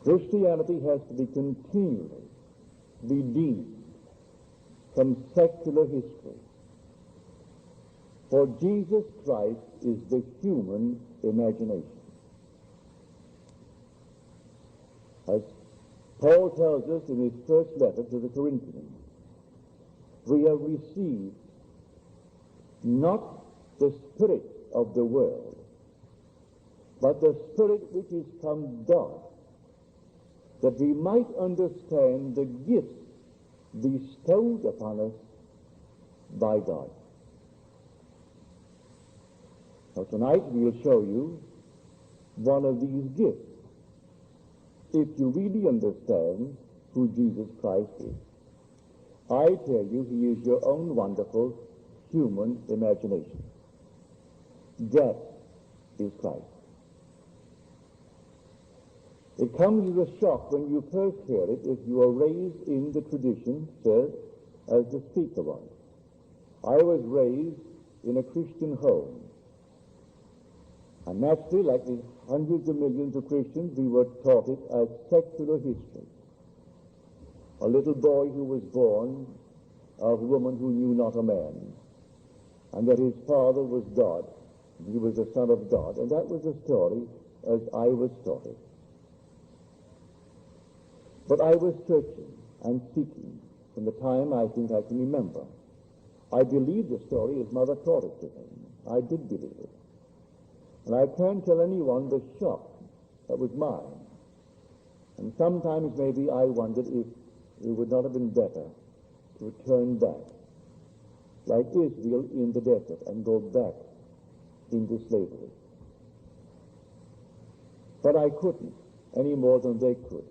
Christianity has to be continually redeemed from secular history. For Jesus Christ is the human imagination. As Paul tells us in his first letter to the Corinthians, we have received not the spirit of the world, but the Spirit which is from God, that we might understand the gifts bestowed upon us by God. Now tonight we will show you one of these gifts, if you really understand who Jesus Christ is. I tell you, he is your own wonderful human imagination. That is Christ. It comes as a shock when you first hear it if you are raised in the tradition, sir, as the speaker was. I was raised in a Christian home. And naturally, like the hundreds of millions of Christians, we were taught it as secular history. A little boy who was born of a woman who knew not a man, and that his father was God. He was the Son of God, and that was the story as I was taught it. But I was searching and seeking from the time I think I can remember. I believed the story as Mother taught it to him. I did believe it. And I can't tell anyone the shock that was mine. And sometimes maybe I wondered if it would not have been better to return back, like Israel in the desert, and go back into slavery. But I couldn't any more than they could.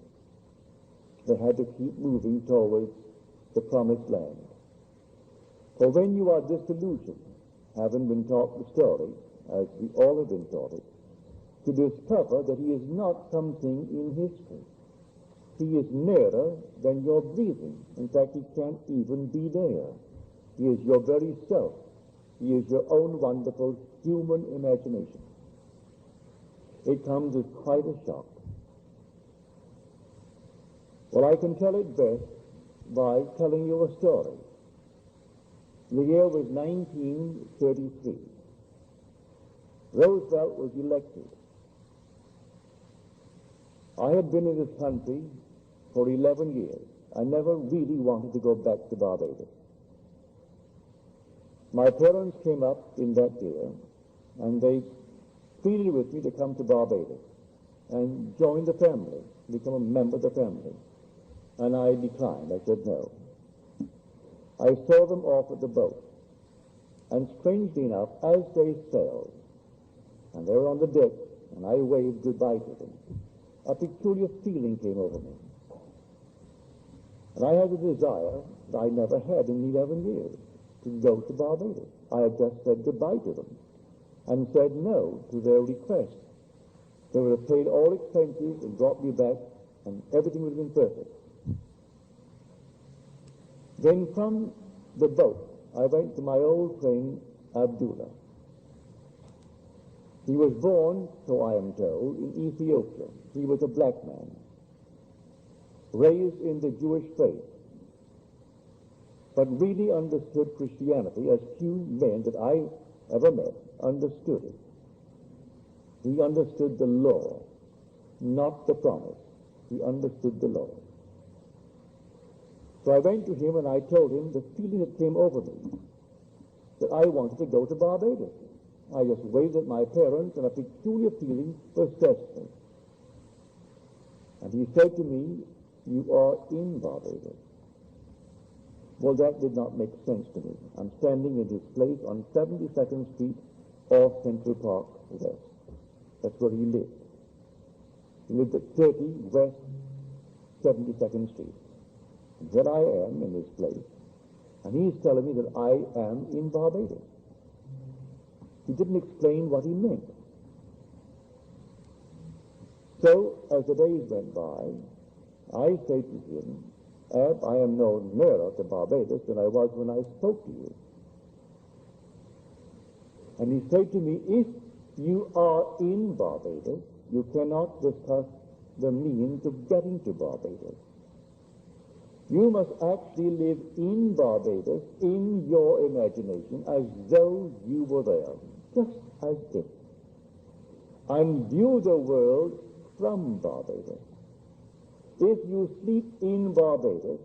They had to keep moving towards the promised land. For when you are disillusioned, having been taught the story, as we all have been taught it, to discover that he is not something in history. He is nearer than your breathing. In fact, he can't even be there. He is your very self. He is your own wonderful human imagination. It comes as quite a shock. Well, I can tell it best by telling you a story. The year was 1933. Roosevelt was elected. I had been in this country for 11 years. I never really wanted to go back to Barbados. My parents came up in that year, and they pleaded with me to come to Barbados and join the family, become a member of the family. And I declined. I said no. I saw them off at the boat, and strangely enough, as they sailed, and they were on the deck, and I waved goodbye to them, a peculiar feeling came over me. And I had a desire that I never had in 11 years, to go to Barbados. I had just said goodbye to them, and said no to their request. They would have paid all expenses and brought me back, and everything would have been perfect. Then from the boat, I went to my old friend Abdullah. He was born, so I am told, in Ethiopia. He was a black man, raised in the Jewish faith, but really understood Christianity as few men that I ever met understood it. He understood the law, not the promise. He understood the law. So I went to him and I told him the feeling that came over me, that I wanted to go to Barbados. I just waved at my parents, and a peculiar feeling possessed me. And he said to me, "You are in Barbados." Well, that did not make sense to me. I'm standing in this place on 72nd Street off Central Park West. That's where he lived. He lived at 30 West 72nd Street. And there I am in this place, and he's telling me that I am in Barbados. He didn't explain what he meant. So, as the days went by, I said to him, "Ab, I am no nearer to Barbados than I was when I spoke to you." And he said to me, "If you are in Barbados, you cannot discuss the means of getting to Barbados. You must actually live in Barbados, in your imagination, as though you were there, just as if, and view the world from Barbados. If you sleep in Barbados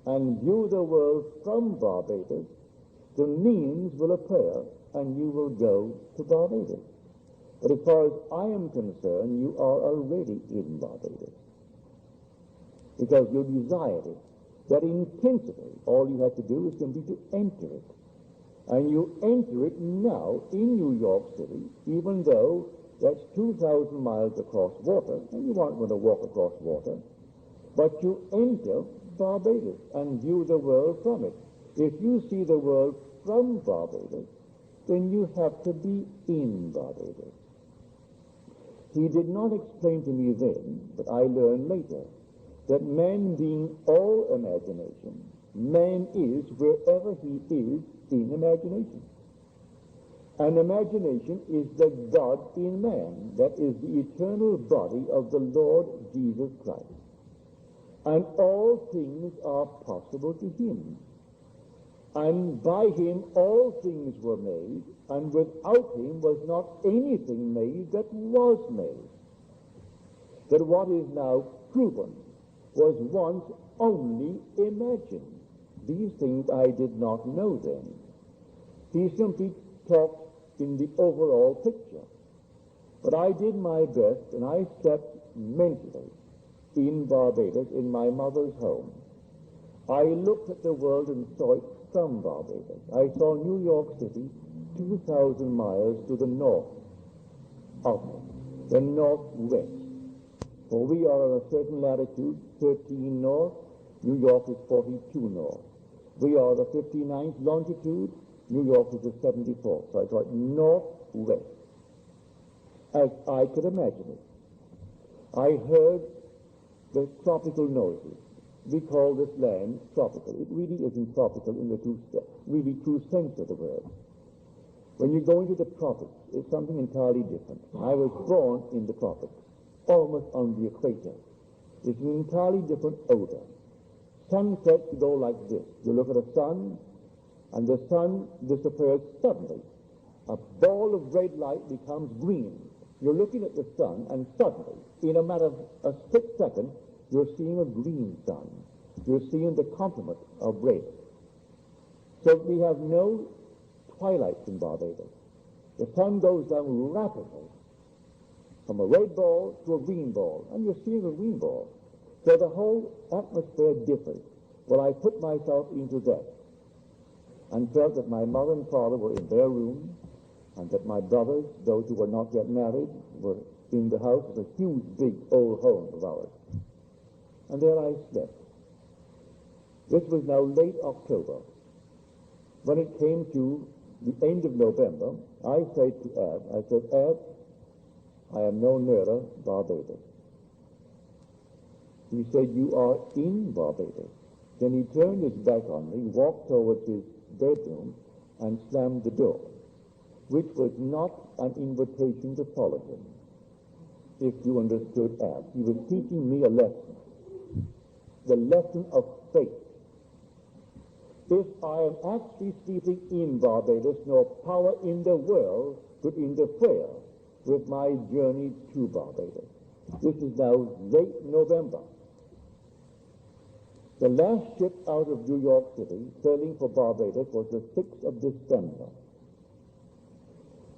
and view the world from Barbados, the means will appear and you will go to Barbados. But as far as I am concerned, you are already in Barbados, because you desired it. That in principle, all you have to do is simply to enter it. And you enter it now in New York City, even though that's 2,000 miles across water, and you aren't going to walk across water, but you enter Barbados and view the world from it. If you see the world from Barbados, then you have to be in Barbados. He did not explain to me then, but I learned later, that man being all imagination, man is wherever he is in imagination. And imagination is the God in man, that is the eternal body of the Lord Jesus Christ. And all things are possible to him. And by him all things were made, and without him was not anything made that was made. That what is now proven was once only imagined. These things I did not know then. He simply talked in the overall picture. But I did my best, and I slept mentally in Barbados, in my mother's home. I looked at the world and saw it from Barbados. I saw New York City 2,000 miles to the north of it, the northwest. For we are on a certain latitude, 13 north, New York is 42 north. We are the 59th longitude, New York is the 74th. So I thought northwest, as I could imagine it. I heard the tropical noises. We call this land tropical. It really isn't tropical in the really true sense of the word. When you go into the tropics, it's something entirely different. I was born in the tropics, almost on the equator. It's an entirely different odor. Sunsets go like this. You look at the sun, and the sun disappears suddenly. A ball of red light becomes green. You're looking at the sun, and suddenly, in a matter of a split second, you're seeing a green sun. You're seeing the complement of red. So we have no twilight in Barbados. The sun goes down rapidly from a red ball to a green ball, and you're seeing a green ball. So the whole atmosphere differs. Well, I put myself into that and felt that my mother and father were in their room, and that my brothers, those who were not yet married, were in the house of a huge, big, old home of ours. And there I slept. This was now late October. When it came to the end of November, I said to Ab, I am no nearer Barbados. He said, you are in Barbados. Then he turned his back on me, walked towards his bedroom, and slammed the door, which was not an invitation to follow him. If you understood Ab, he was teaching me a lesson, the lesson of faith. If I am actually sleeping in Barbados, no power in the world could interfere with my journey to Barbados. This is now late November. The last ship out of New York City, sailing for Barbados, was the 6th of December.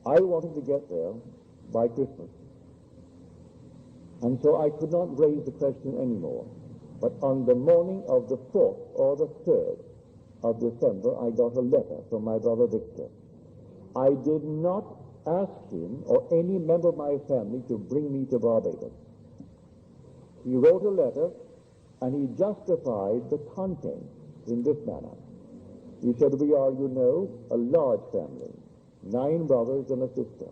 I wanted to get there by Christmas. And so I could not raise the question anymore. But on the morning of the 4th or the 3rd of December, I got a letter from my brother Victor. I did not ask him or any member of my family to bring me to Barbados. He wrote a letter, and he justified the content in this manner. He said, we are, you know, a large family, 9 brothers and a sister.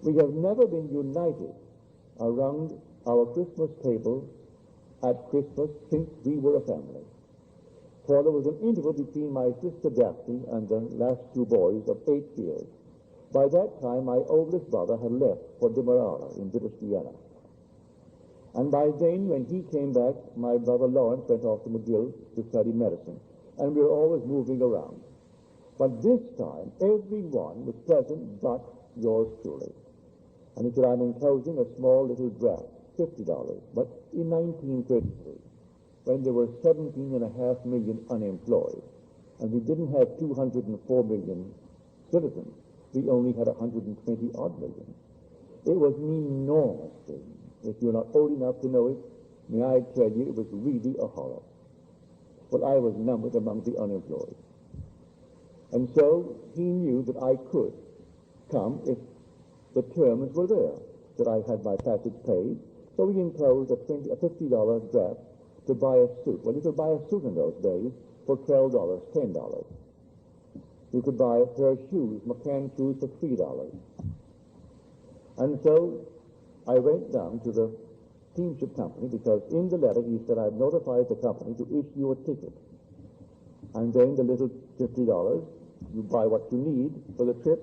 We have never been united around our Christmas table at Christmas since we were a family. For there was an interval between my sister Daphne and the last 2 boys of 8 years. By that time, my oldest brother had left for Demerara in British Guiana. And by then, when he came back, my brother Lawrence went off to McGill to study medicine, and we were always moving around. But this time, everyone was present but yours truly. And he said, I'm enclosing a small little draft, $50. But in 1933, when there were 17.5 million unemployed, and we didn't have 204 million citizens, we only had 120-odd million. It was an enormous thing. If you're not old enough to know it, may I tell you, it was really a horror. Well, I was numbered among the unemployed. And so he knew that I could come if the terms were there, that I had my passage paid. So he enclosed a $50 draft to buy a suit. Well, you could buy a suit in those days for $12, $10. You could buy a pair of shoes, McCann shoes, for $3. And so I went down to the steamship company, because in the letter he said, I've notified the company to issue a ticket. And then the little $50, you buy what you need for the trip,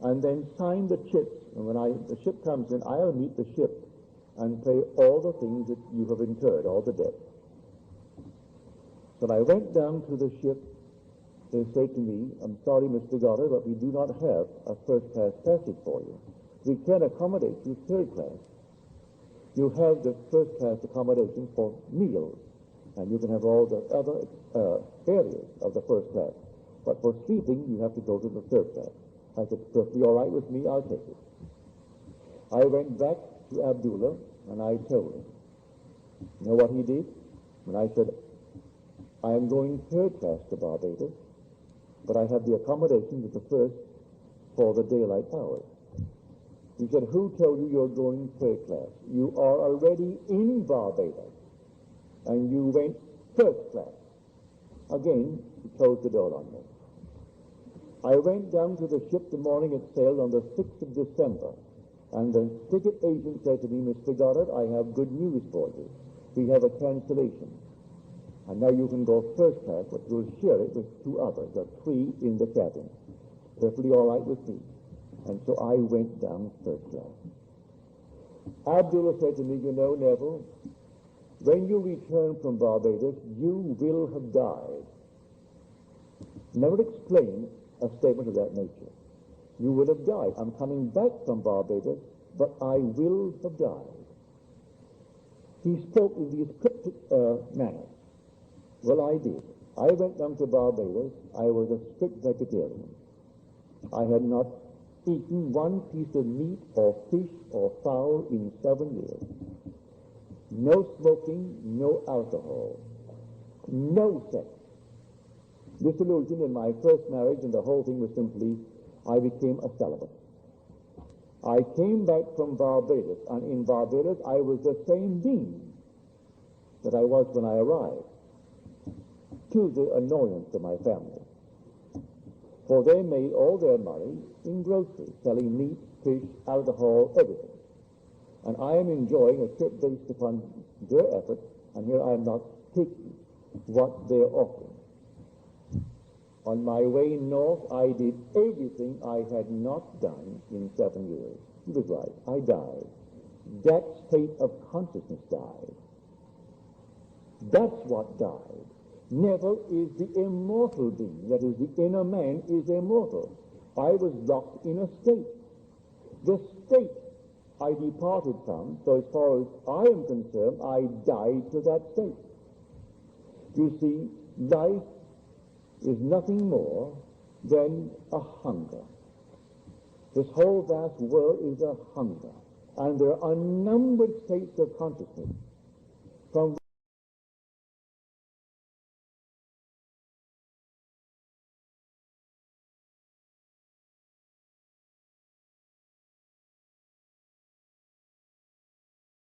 and then sign the chips. And when the ship comes in, I'll meet the ship and pay all the things that you have incurred, all the debt. So I went down to the ship. They said to me, I'm sorry, Mr. Goddard, but we do not have a first-class passage for you. We can accommodate you third class. You have the first-class accommodation for meals, and you can have all the other areas of the first class. But for sleeping, you have to go to the third class. I said, perfectly all right with me, I'll take it. I went back to Abdullah, and I told him. You know what he did? When I said, I am going third class to Barbados, but I have the accommodation with the first for the daylight hours. He said, who told you you're going third class? You are already in Barbados, and you went first class. Again, he closed the door on me. I went down to the ship the morning it sailed on the 6th of December, and the ticket agent said to me, Mr. Goddard, I have good news for you. We have a cancellation. And now you can go first class, but you'll share it with two others. There are three in the cabin. Perfectly all right with me. And so I went down first class. Abdullah said to me, you know, Neville, when you return from Barbados, you will have died. Never explained a statement of that nature. You will have died. I'm coming back from Barbados, but I will have died. He spoke in these cryptic manners. Well, I did. I went down to Barbados. I was a strict vegetarian. I had not eaten one piece of meat or fish or fowl in 7 years. No smoking, no alcohol, no sex. Disillusioned in my first marriage, and the whole thing was simply, I became a celibate. I came back from Barbados, and in Barbados I was the same being that I was when I arrived, to the annoyance of my family. For they made all their money in groceries, selling meat, fish, alcohol, everything. And I am enjoying a trip based upon their effort, and here I am not taking what they're offering. On my way north, I did everything I had not done in 7 years. He was right. I died. That state of consciousness died. That's what died. Neville is the immortal being. That is, the inner man is immortal. I was locked in a state. The state I departed from, so as far as I am concerned, I died to that state. You see, life is nothing more than a hunger. This whole vast world is a hunger. And there are unnumbered states of consciousness from